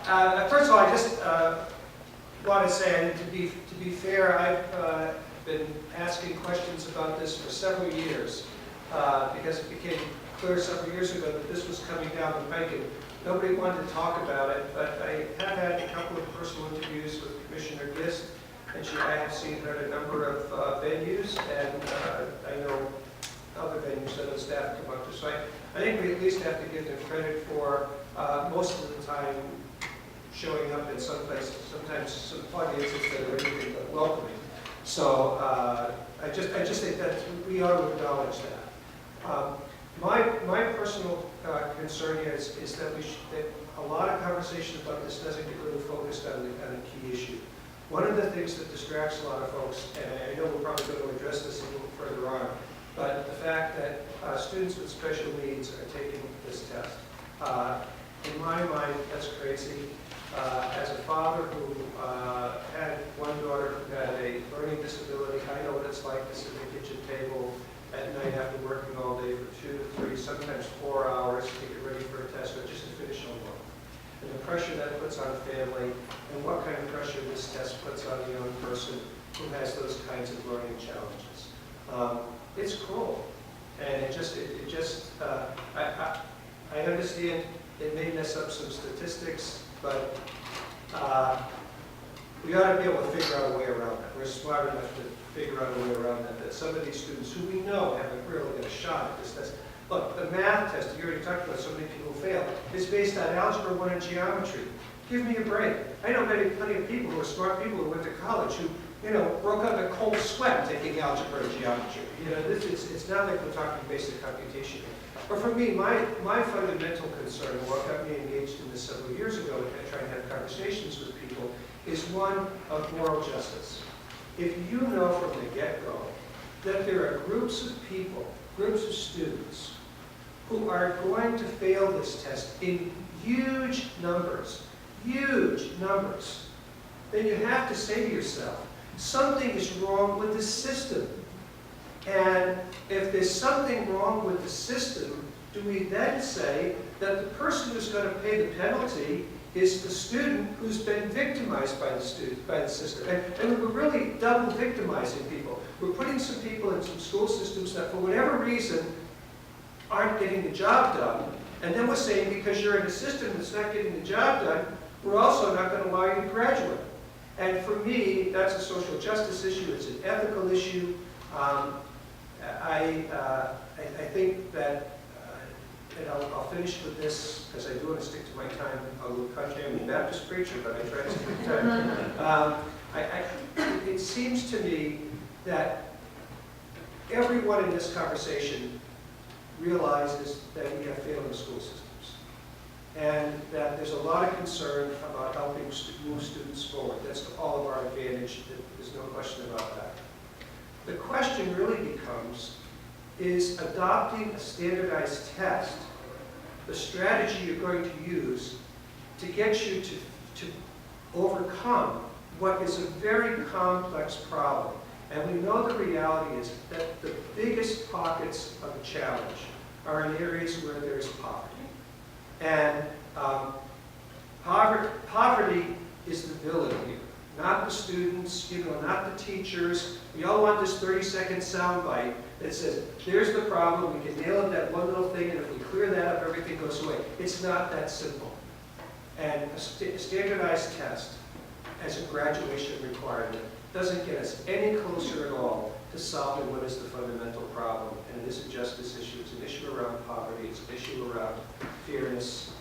First of all, I just want to say, and to be fair, I've been asking questions about this for several years because it became clear several years ago that this was coming down the pike and nobody wanted to talk about it. But I have had a couple of personal interviews with Commissioner Gist, and I have seen her at a number of venues, and I know other venues that the staff come up to. So I think we at least have to give them credit for most of the time showing up in some places, sometimes some audiences that are anything but welcoming. So I just think that we ought to acknowledge that. My personal concern here is that that a lot of conversation about this doesn't get really focused on a key issue. One of the things that distracts a lot of folks, and I know we're probably going to address this a little further on, but the fact that students with special needs are taking this test. In my mind, that's crazy. As a father who had one daughter who had a learning disability, I know what it's like to sit at the kitchen table at night after working all day for 2 to 3, sometimes 4 hours to get ready for a test or just to finish homework. And the pressure that puts on a family, and what kind of pressure this test puts on a young person who has those kinds of learning challenges. It's cruel, and I understand it may mess up some statistics, but we ought to be able to figure out a way around that. We're smart enough to figure out a way around that, that some of these students who we know haven't really got a shot at this test. Look, the math test, you already talked about so many people who fail, is based on Algebra 1 and geometry. Give me a break. I know plenty of people who are smart people who went to college who, broke out in a cold sweat taking algebra and geometry. It's not like we're talking basic computation. But for me, my fundamental concern, and what got me engaged in this several years ago and trying to have conversations with people, is one of moral justice. If you know from the get-go that there are groups of people, groups of students, who are going to fail this test in huge numbers, then you have to say to yourself, something is wrong with the system. And if there's something wrong with the system, do we then say that the person who's going to pay the penalty is the student who's been victimized by the system? And we're really double victimizing people. We're putting some people in some school systems that for whatever reason aren't getting the job done. And then we're saying because you're in a system that's not getting the job done, we're also not going to allow you to graduate. And for me, that's a social justice issue. It's an ethical issue. I think that, and I'll finish with this because I do want to stick to my time. I'm a Baptist preacher, but I try to stick to time. It seems to me that everyone in this conversation realizes that we have failing school systems, and that there's a lot of concern about helping move students forward. That's to all of our advantage. There's no question about that. The question really becomes, is adopting a standardized test the strategy you're going to use to get you to overcome what is a very complex problem? And we know the reality is that the biggest pockets of the challenge are in areas where there's poverty. And poverty is the villain here, not the students, not the teachers. We all want this 30-second soundbite that says, there's the problem, we can nail it that one little thing, and if we clear that up, everything goes away. It's not that simple. And a standardized test as a graduation requirement doesn't get us any closer at all to solving what is the fundamental problem. And it is a justice issue. It's an issue around poverty. It's an issue around fairness.